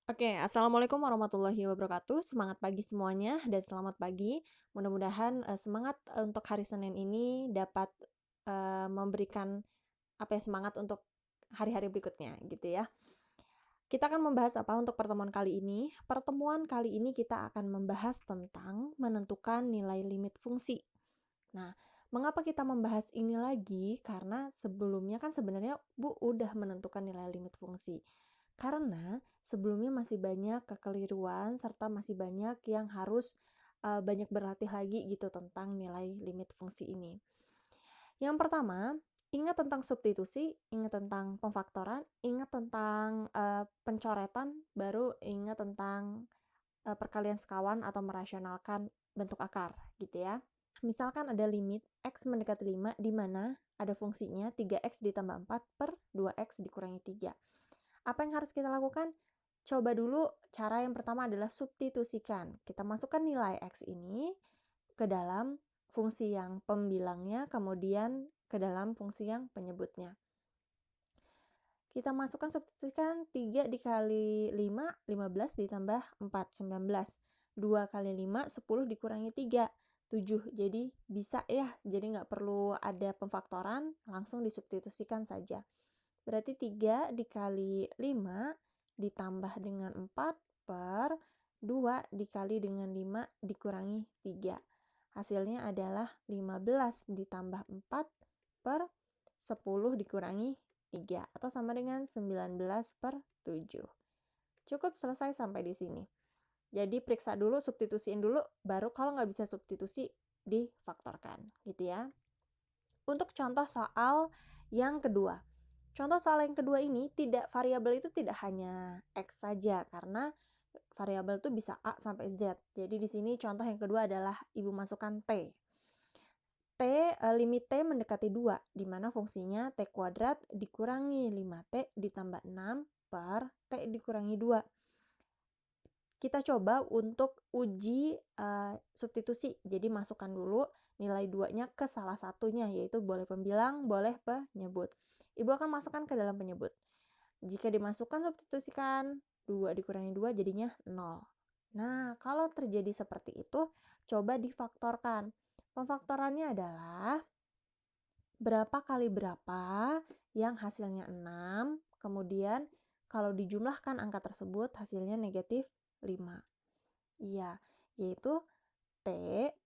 Oke, assalamualaikum warahmatullahi wabarakatuh. Semangat pagi semuanya dan selamat pagi. Mudah-mudahan semangat untuk hari Senin ini dapat memberikan apa ya semangat untuk hari-hari berikutnya, gitu ya. Kita akan membahas apa untuk pertemuan kali ini? Pertemuan kali ini kita akan membahas tentang menentukan nilai limit fungsi. Nah, mengapa kita membahas ini lagi? Karena sebelumnya kan sebenarnya Bu udah menentukan nilai limit fungsi. Karena sebelumnya masih banyak kekeliruan serta masih banyak yang harus banyak berlatih lagi gitu tentang nilai limit fungsi ini. Yang pertama, ingat tentang substitusi, ingat tentang pemfaktoran, ingat tentang pencoretan, baru ingat tentang perkalian sekawan atau merasionalkan bentuk akar gitu ya. Misalkan ada limit X mendekati 5 di mana ada fungsinya 3X ditambah 4 per 2X dikurangi 3. Apa yang harus kita lakukan? Coba dulu cara yang pertama adalah substitusikan. Kita masukkan nilai X ini ke dalam fungsi yang pembilangnya, kemudian ke dalam fungsi yang penyebutnya. Kita masukkan substitusikan 3 dikali 5, 15 ditambah 4, 19. 2 kali 5, 10 dikurangi 3, 7. Jadi bisa ya, jadi nggak perlu ada pemfaktoran, langsung disubstitusikan saja. Berarti 3 dikali 5 ditambah dengan 4 per 2 dikali dengan 5 dikurangi 3. Hasilnya adalah 15 ditambah 4 per 10 dikurangi 3 atau sama dengan 19 per 7. Cukup selesai sampai di sini. Jadi periksa dulu, substitusiin dulu, baru kalau nggak bisa substitusi difaktorkan gitu ya. Untuk contoh soal yang kedua. Contoh soal yang kedua ini variabel itu tidak hanya X saja karena variabel itu bisa A sampai Z. Jadi di sini contoh yang kedua adalah Ibu masukkan T. Limit T mendekati 2, di mana fungsinya T kuadrat dikurangi 5T ditambah 6 per T dikurangi 2. Kita coba untuk uji substitusi. Jadi masukkan dulu nilai 2-nya ke salah satunya, yaitu boleh pembilang, boleh penyebut. Ibu akan masukkan ke dalam penyebut. Jika dimasukkan, substitusikan 2 dikurangi 2 jadinya 0. Nah, kalau terjadi seperti itu, coba difaktorkan. Pemfaktorannya adalah berapa kali berapa yang hasilnya 6, kemudian kalau dijumlahkan angka tersebut hasilnya negatif 5. Iya, yaitu T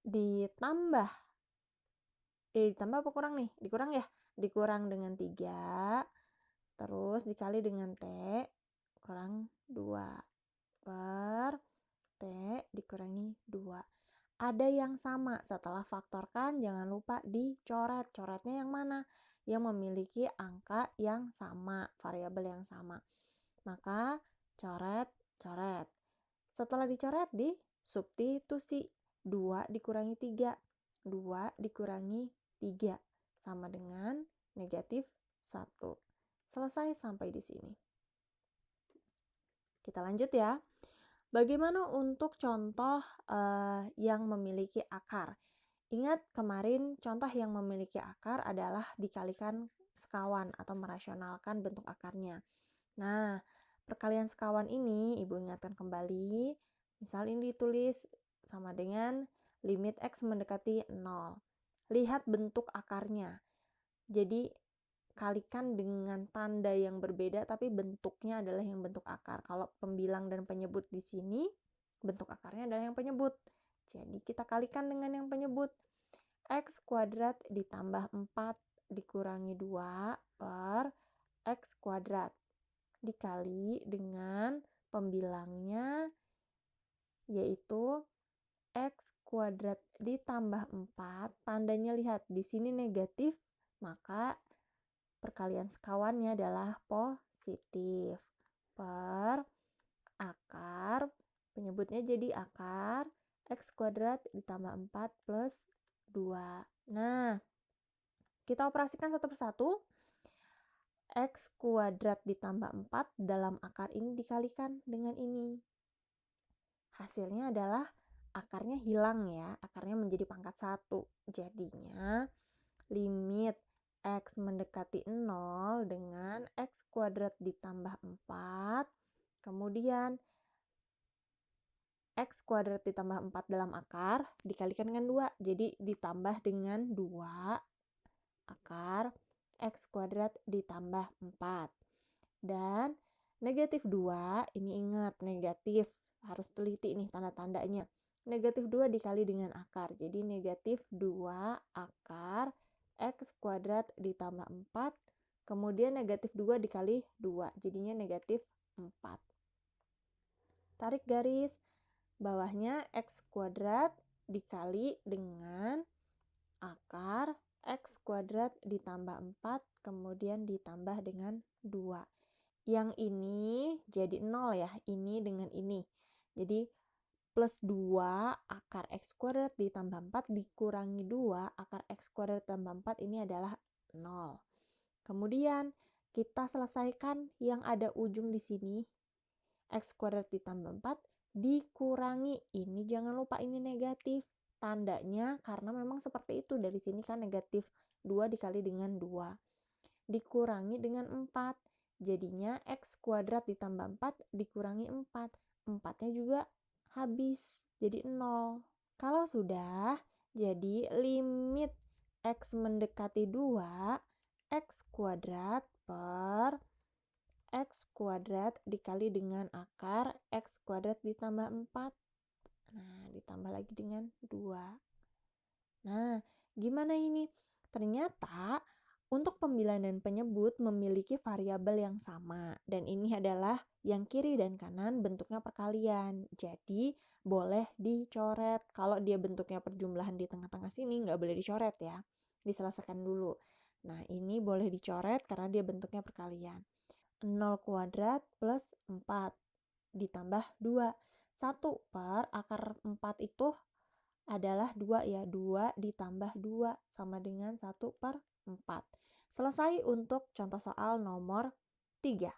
ditambah ditambah apa kurang nih? Dikurang ya? Dikurang dengan 3, terus dikali dengan T kurang 2 per T dikurangi 2. Ada yang sama, setelah faktorkan jangan lupa dicoret. Coretnya yang mana? Yang memiliki angka yang sama, variabel yang sama. Maka coret, coret. Setelah dicoret, disubstitusi. 2 dikurangi 3. 2 dikurangi 3 sama dengan negatif 1. Selesai sampai di sini. Kita lanjut ya. Bagaimana untuk contoh yang memiliki akar? Ingat kemarin contoh yang memiliki akar adalah dikalikan sekawan atau merasionalkan bentuk akarnya. Nah, perkalian sekawan ini Ibu ingatkan kembali. Misal ini ditulis sama dengan limit X mendekati 0. Lihat bentuk akarnya. Jadi kalikan dengan tanda yang berbeda tapi bentuknya adalah yang bentuk akar. Kalau pembilang dan penyebut di sini, bentuk akarnya adalah yang penyebut. Jadi kita kalikan dengan yang penyebut. X kuadrat ditambah 4 dikurangi 2 per X kuadrat dikali dengan pembilangnya yaitu X kuadrat ditambah 4. Tandanya lihat di sini negatif, maka perkalian sekawannya adalah positif per akar, penyebutnya jadi akar X kuadrat ditambah 4 plus 2. Nah, kita operasikan satu persatu. X kuadrat ditambah 4 dalam akar ini dikalikan dengan ini. Hasilnya adalah akarnya hilang ya, akarnya menjadi pangkat 1. Jadinya limit X mendekati 0 dengan X kuadrat ditambah 4 Kemudian X kuadrat ditambah 4 dalam akar dikalikan dengan 2. Jadi ditambah dengan 2 akar X kuadrat ditambah 4. Dan negatif 2, ini ingat negatif, harus teliti nih tanda-tandanya. Negatif 2 dikali dengan akar, jadi negatif 2 akar X kuadrat ditambah 4, kemudian negatif 2 dikali 2, jadinya negatif 4. Tarik garis, bawahnya X kuadrat dikali dengan akar X kuadrat ditambah 4, kemudian ditambah dengan 2. Yang ini jadi 0 ya, ini dengan ini. Jadi plus 2 akar X kuadrat ditambah 4 dikurangi 2 akar X kuadrat ditambah 4 ini adalah 0. Kemudian kita selesaikan yang ada ujung di sini. X kuadrat ditambah 4 dikurangi, ini jangan lupa ini negatif. Tandanya karena memang seperti itu, dari sini kan negatif 2 dikali dengan 2. Dikurangi dengan 4. Jadinya X kuadrat ditambah 4 dikurangi 4. 4-nya juga habis, jadi 0. Kalau sudah, jadi limit X mendekati 2, X kuadrat per X kuadrat dikali dengan akar X kuadrat ditambah 4. Nah, ditambah lagi dengan 2. Nah, gimana ini? Ternyata untuk pembilang dan penyebut memiliki variabel yang sama, dan ini adalah yang kiri dan kanan bentuknya perkalian. Jadi, boleh dicoret. Kalau dia bentuknya perjumlahan di tengah-tengah sini, nggak boleh dicoret ya. Diselesaikan dulu. Nah, ini boleh dicoret karena dia bentuknya perkalian. 0 kuadrat plus 4 ditambah 2. 1 per akar 4 itu adalah 2 ya, 2 ditambah 2 sama dengan 1 per 4. Selesai untuk contoh soal nomor 3.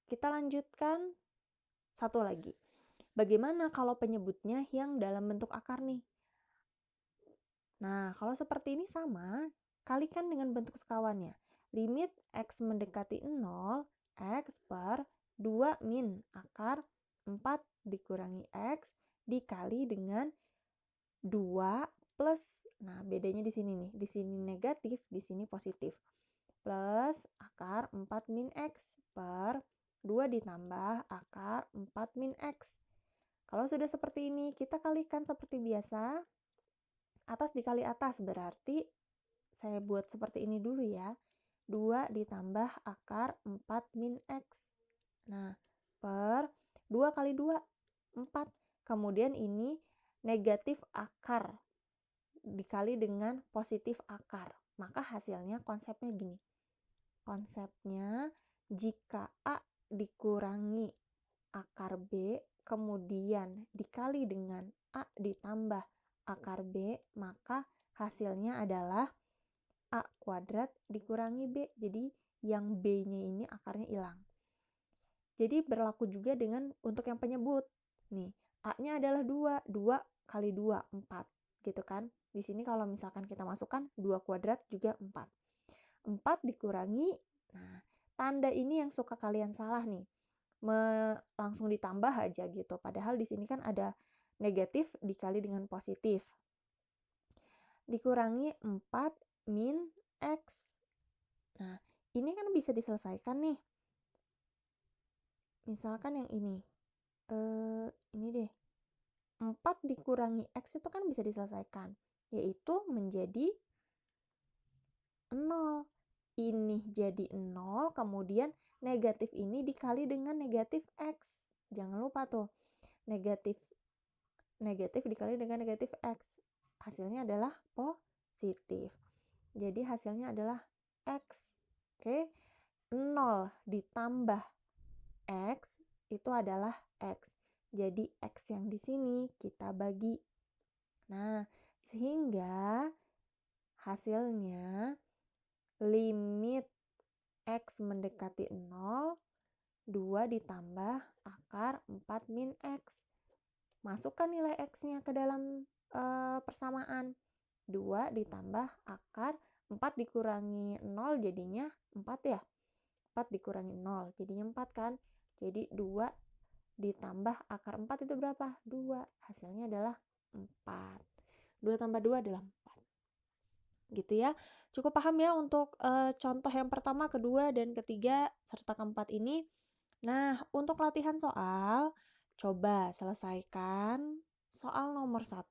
Kita lanjutkan satu lagi. Bagaimana kalau penyebutnya yang dalam bentuk akar nih? Nah, kalau seperti ini sama, kalikan dengan bentuk sekawannya. Limit X mendekati 0, X per 2 min akar 4 dikurangi X dikali dengan 2 plus, nah bedanya di sini nih, di sini negatif, di sini positif. Plus akar 4 min X per 2 ditambah akar 4 min X. Kalau sudah seperti ini, kita kalikan seperti biasa. Atas dikali atas, berarti saya buat seperti ini dulu ya. 2 ditambah akar 4 min X. Nah, per 2 kali 2, 4. Kemudian ini negatif akar dikali dengan positif akar. Maka hasilnya konsepnya gini. Konsepnya jika A dikurangi akar B, kemudian dikali dengan A ditambah akar B, maka hasilnya adalah A kuadrat dikurangi B. Jadi yang B-nya ini akarnya hilang. Jadi berlaku juga dengan untuk yang penyebut. Nih, A-nya adalah 2. 2 kali 2, 4. Gitu kan. Di sini kalau misalkan kita masukkan 2 kuadrat juga 4. 4 dikurangi, nah tanda ini yang suka kalian salah nih. Langsung ditambah aja gitu. Padahal di sini kan ada negatif dikali dengan positif. Dikurangi 4 min X. Nah, ini kan bisa diselesaikan nih. Misalkan yang ini. Ini deh. 4 dikurangi X itu kan bisa diselesaikan. Yaitu menjadi 0. Ini jadi 0, kemudian negatif ini dikali dengan negatif X. Jangan lupa tuh. Negatif dikali dengan negatif X. Hasilnya adalah positif. Jadi hasilnya adalah X. Oke. 0 ditambah X itu adalah X. Jadi X yang di sini kita bagi. Nah, sehingga hasilnya limit X mendekati 0, 2 ditambah akar 4 min X. Masukkan nilai X-nya ke dalam persamaan. 2 ditambah akar 4 dikurangi 0 jadinya 4 ya. 4 dikurangi 0 jadinya 4 kan. Jadi 2 ditambah akar 4 itu berapa? 2. Hasilnya adalah 4. 2 tambah 2 adalah 4. Gitu ya. Cukup paham ya untuk contoh yang pertama, kedua, dan ketiga, serta keempat ini. Nah, untuk latihan soal, coba selesaikan soal nomor 1,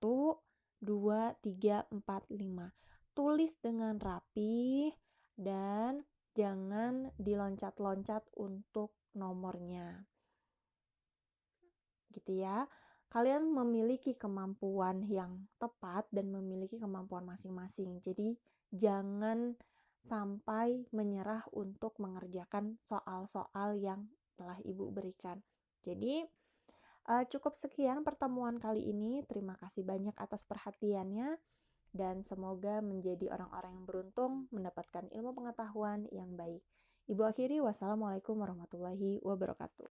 2, 3, 4, 5. Tulis dengan rapi dan jangan diloncat-loncat untuk nomornya. Gitu ya. Kalian memiliki kemampuan yang tepat dan memiliki kemampuan masing-masing. Jadi, jangan sampai menyerah untuk mengerjakan soal-soal yang telah Ibu berikan. Jadi, cukup sekian pertemuan kali ini. Terima kasih banyak atas perhatiannya dan semoga menjadi orang-orang yang beruntung mendapatkan ilmu pengetahuan yang baik. Ibu akhiri, wassalamualaikum warahmatullahi wabarakatuh.